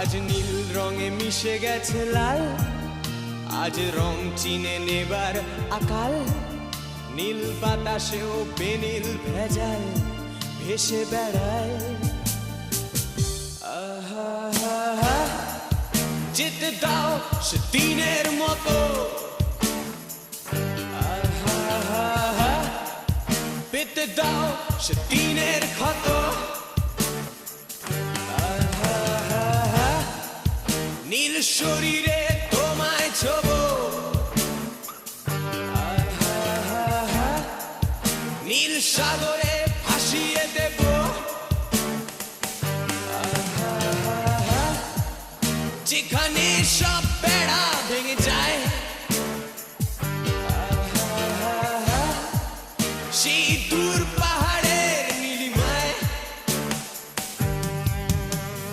আজ নীল রঙে মিশে গেছে লাল, আজ রং চিনে নেবার আকাল। নীল বাতাসেও বেনীল ভেজাল ভেসে বেড়ায়। আহা, যেতে দাও সে দিনের মতো। আহা, পেতে দাও সে দিনের ক্ষত। আহা, নীল শরীরে তোমায় ছোবো। আহা, নীল সাগরে ভাসিয়ে দেব। যেখানে সব